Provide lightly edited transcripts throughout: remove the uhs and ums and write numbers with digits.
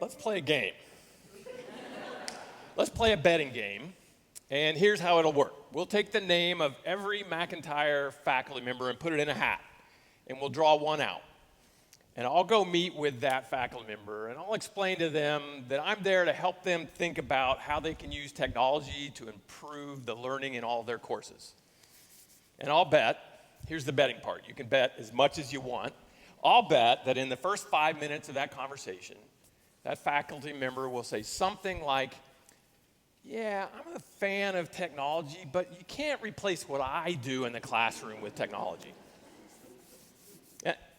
let's play a game. Let's play a betting game, and here's how it'll work. We'll take the name of every McIntire faculty member and put it in a hat, and we'll draw one out. And I'll go meet with that faculty member, and I'll explain to them that I'm there to help them think about how they can use technology to improve the learning in all of their courses. And I'll bet, here's the betting part, you can bet as much as you want. I'll bet that in the first 5 minutes of that conversation, that faculty member will say something like, yeah, I'm a fan of technology, but you can't replace what I do in the classroom with technology.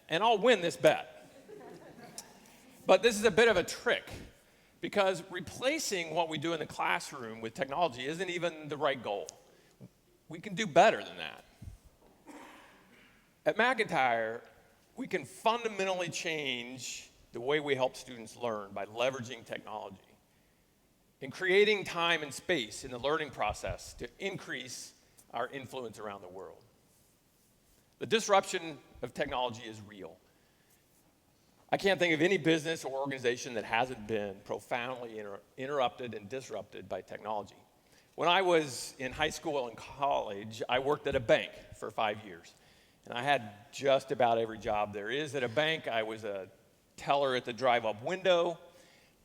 And I'll win this bet. But this is a bit of a trick, because replacing what we do in the classroom with technology isn't even the right goal. We can do better than that. At McIntire, we can fundamentally change the way we help students learn by leveraging technology and creating time and space in the learning process to increase our influence around the world. The disruption of technology is real. I can't think of any business or organization that hasn't been profoundly interrupted and disrupted by technology. When I was in high school and college, I worked at a bank for 5 years. And I had just about every job there is at a bank. I was a teller at the drive-up window.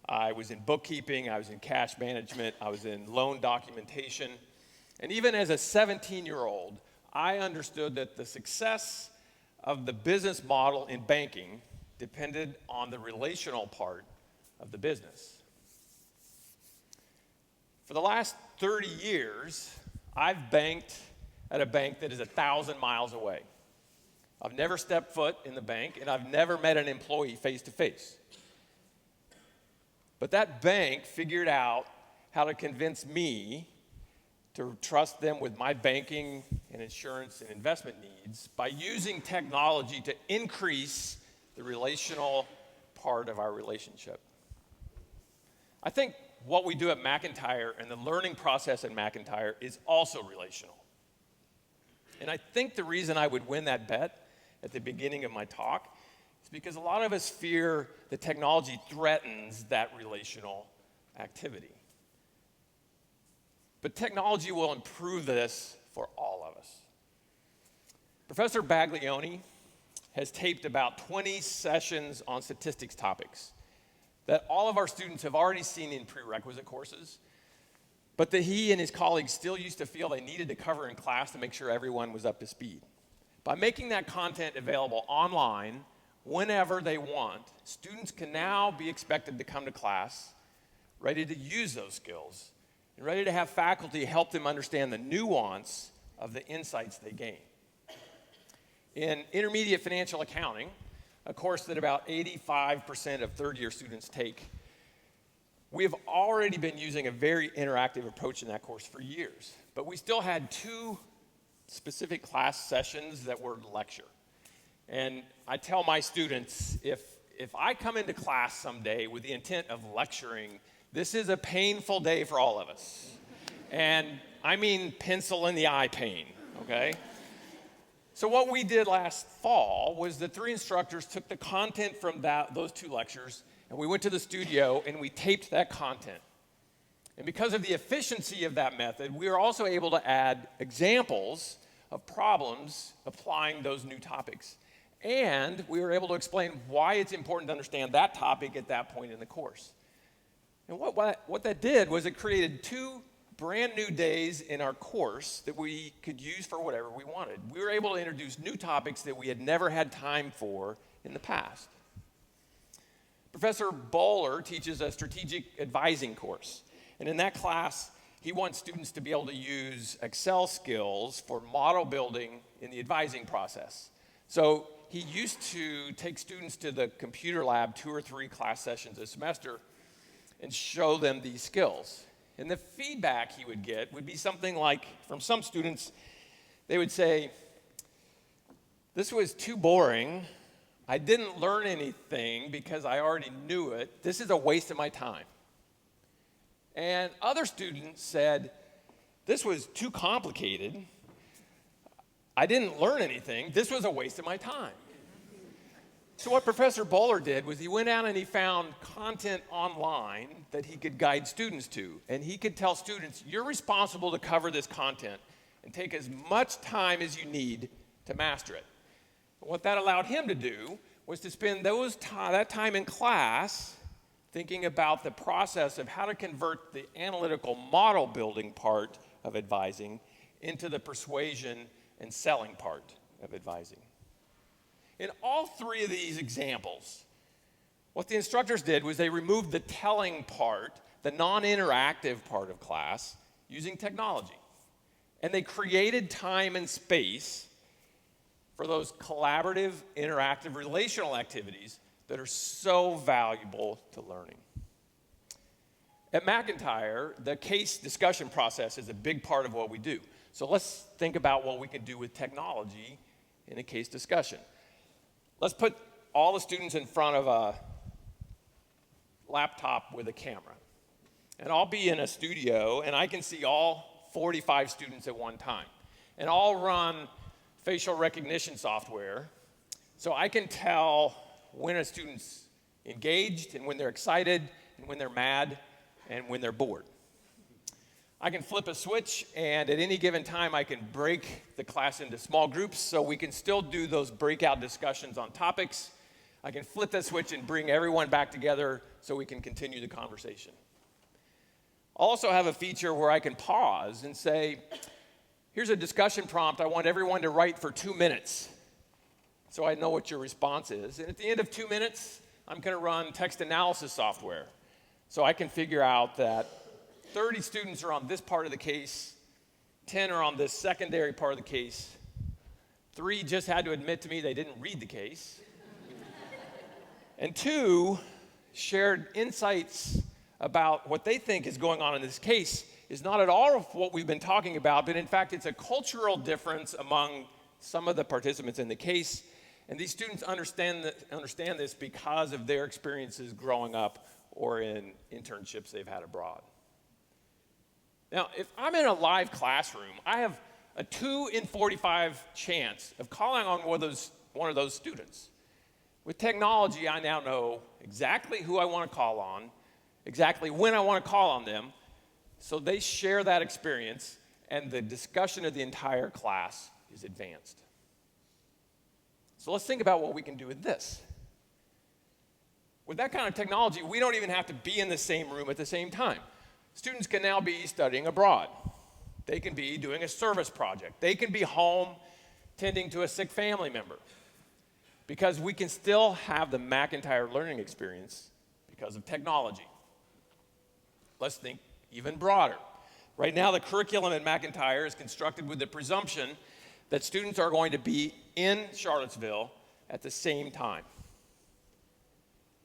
I was in bookkeeping, I was in cash management, I was in loan documentation. And even as a 17-year-old, I understood that the success of the business model in banking depended on the relational part of the business. For the last 30 years, I've banked at a bank that is 1,000 miles away. I've never stepped foot in the bank, and I've never met an employee face to face. But that bank figured out how to convince me to trust them with my banking and insurance and investment needs by using technology to increase the relational part of our relationship. I think what we do at McIntire and the learning process at McIntire is also relational. And I think the reason I would win that bet at the beginning of my talk is because a lot of us fear that technology threatens that relational activity. But technology will improve this for all of us. Professor Baglioni has taped about 20 sessions on statistics topics that all of our students have already seen in prerequisite courses, but that he and his colleagues still used to feel they needed to cover in class to make sure everyone was up to speed. By making that content available online whenever they want, students can now be expected to come to class ready to use those skills and ready to have faculty help them understand the nuance of the insights they gain. In intermediate financial accounting, a course that about 85% of third-year students take, we have already been using a very interactive approach in that course for years, but we still had 2 specific class sessions that were lecture. And I tell my students, if I come into class someday with the intent of lecturing, this is a painful day for all of us. And I mean pencil in the eye pain, okay? So what we did last fall was the 3 instructors took the content from those 2 lectures, and we went to the studio and we taped that content. And because of the efficiency of that method, we were also able to add examples of problems applying those new topics. And we were able to explain why it's important to understand that topic at that point in the course. And what that did was it created 2 brand new days in our course that we could use for whatever we wanted. We were able to introduce new topics that we had never had time for in the past. Professor Bowler teaches a strategic advising course. And in that class, he wants students to be able to use Excel skills for model building in the advising process. So he used to take students to the computer lab 2 or 3 class sessions a semester and show them these skills. And the feedback he would get would be something like, from some students, they would say, this was too boring. I didn't learn anything because I already knew it. This is a waste of my time. And other students said, this was too complicated. I didn't learn anything. This was a waste of my time. So what Professor Bowler did was he went out and he found content online that he could guide students to. And he could tell students, you're responsible to cover this content and take as much time as you need to master it. But what that allowed him to do was to spend that time in class thinking about the process of how to convert the analytical model building part of advising into the persuasion and selling part of advising. In all three of these examples, what the instructors did was they removed the telling part, the non-interactive part of class, using technology. And they created time and space for those collaborative, interactive, relational activities that are so valuable to learning. At McIntire, the case discussion process is a big part of what we do. So let's think about what we can do with technology in a case discussion. Let's put all the students in front of a laptop with a camera. And I'll be in a studio, and I can see all 45 students at one time. And I'll run facial recognition software, so I can tell when a student's engaged and when they're excited and when they're mad and when they're bored. I can flip a switch, and at any given time, I can break the class into small groups so we can still do those breakout discussions on topics. I can flip that switch and bring everyone back together so we can continue the conversation. I'll also have a feature where I can pause and say, here's a discussion prompt. I want everyone to write for 2 minutes so I know what your response is. And at the end of 2 minutes, I'm going to run text analysis software so I can figure out that 30 students are on this part of the case, 10 are on this secondary part of the case, 3 just had to admit to me they didn't read the case, and 2 shared insights about what they think is going on in this case is not at all what we've been talking about, but in fact it's a cultural difference among some of the participants in the case, and these students understand this because of their experiences growing up or in internships they've had abroad. Now, if I'm in a live classroom, I have a 2 in 45 chance of calling on one of those students. With technology, I now know exactly who I want to call on, exactly when I want to call on them, so they share that experience, and the discussion of the entire class is advanced. So let's think about what we can do with this. With that kind of technology, we don't even have to be in the same room at the same time. Students can now be studying abroad. They can be doing a service project. They can be home tending to a sick family member. Because we can still have the McIntire learning experience because of technology. Let's think even broader. Right now, the curriculum at McIntire is constructed with the presumption that students are going to be in Charlottesville at the same time.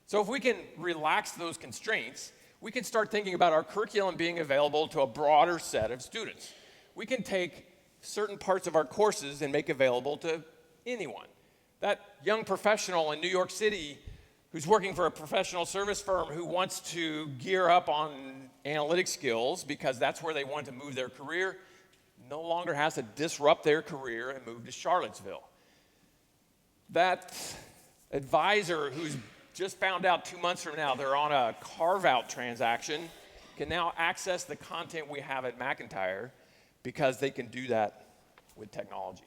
So if we can relax those constraints, we can start thinking about our curriculum being available to a broader set of students. We can take certain parts of our courses and make available to anyone. That young professional in New York City who's working for a professional service firm who wants to gear up on analytic skills because that's where they want to move their career, no longer has to disrupt their career and move to Charlottesville. That advisor who's just found out 2 months from now they're on a carve-out transaction can now access the content we have at McIntire because they can do that with technology.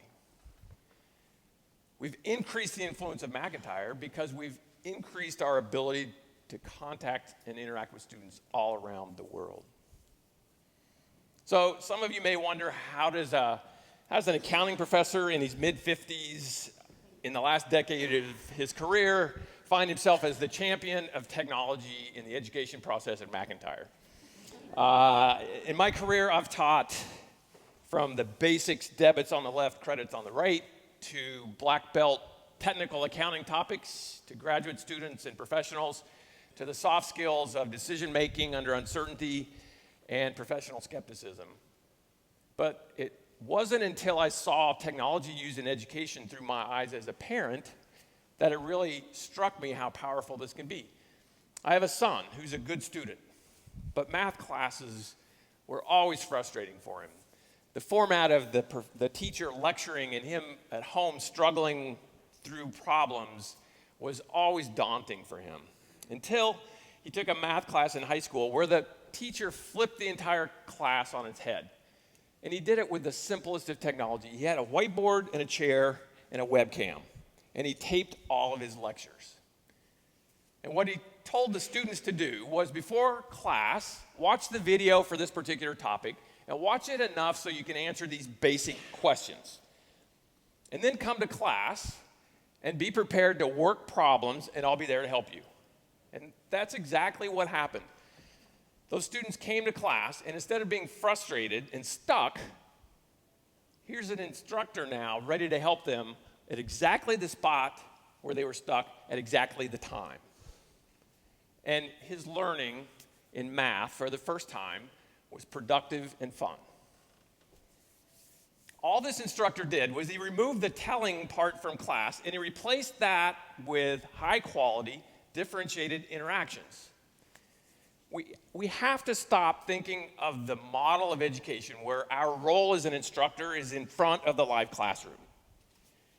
We've increased the influence of McIntire because we've increased our ability to contact and interact with students all around the world. So some of you may wonder, how does an accounting professor in his mid-50s in the last decade of his career find himself as the champion of technology in the education process at McIntire? In my career, I've taught from the basics, debits on the left, credits on the right, to black belt technical accounting topics, to graduate students and professionals, to the soft skills of decision making under uncertainty and professional skepticism. But it wasn't until I saw technology used in education through my eyes as a parent that it really struck me how powerful this can be. I have a son who's a good student, but math classes were always frustrating for him. The format of the teacher lecturing and him at home struggling through problems was always daunting for him until he took a math class in high school where the teacher flipped the entire class on its head. And he did it with the simplest of technology. He had a whiteboard and a chair and a webcam, and he taped all of his lectures. And what he told the students to do was, before class, watch the video for this particular topic, and watch it enough so you can answer these basic questions. And then come to class and be prepared to work problems, and I'll be there to help you. And that's exactly what happened. Those students came to class, and instead of being frustrated and stuck, here's an instructor now ready to help them at exactly the spot where they were stuck at exactly the time. And his learning in math for the first time was productive and fun. All this instructor did was he removed the telling part from class, and he replaced that with high-quality, differentiated interactions. We have to stop thinking of the model of education where our role as an instructor is in front of the live classroom.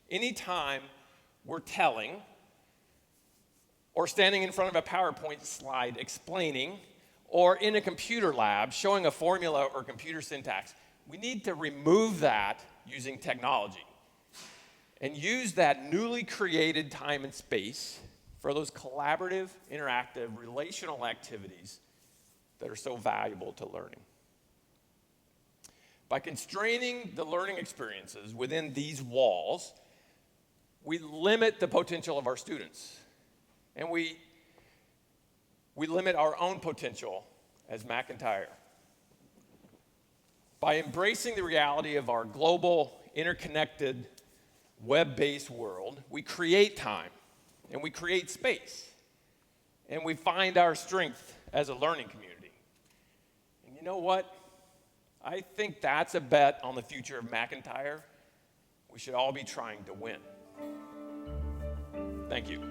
Anytime we're telling or standing in front of a PowerPoint slide explaining, or in a computer lab showing a formula or computer syntax, we need to remove that using technology and use that newly created time and space for those collaborative, interactive, relational activities that are so valuable to learning. By constraining the learning experiences within these walls, we limit the potential of our students, and we limit our own potential as McIntire. By embracing the reality of our global, interconnected, web-based world, we create time, and we create space, and we find our strength as a learning community. And you know what? I think that's a bet on the future of McIntire we should all be trying to win. Thank you.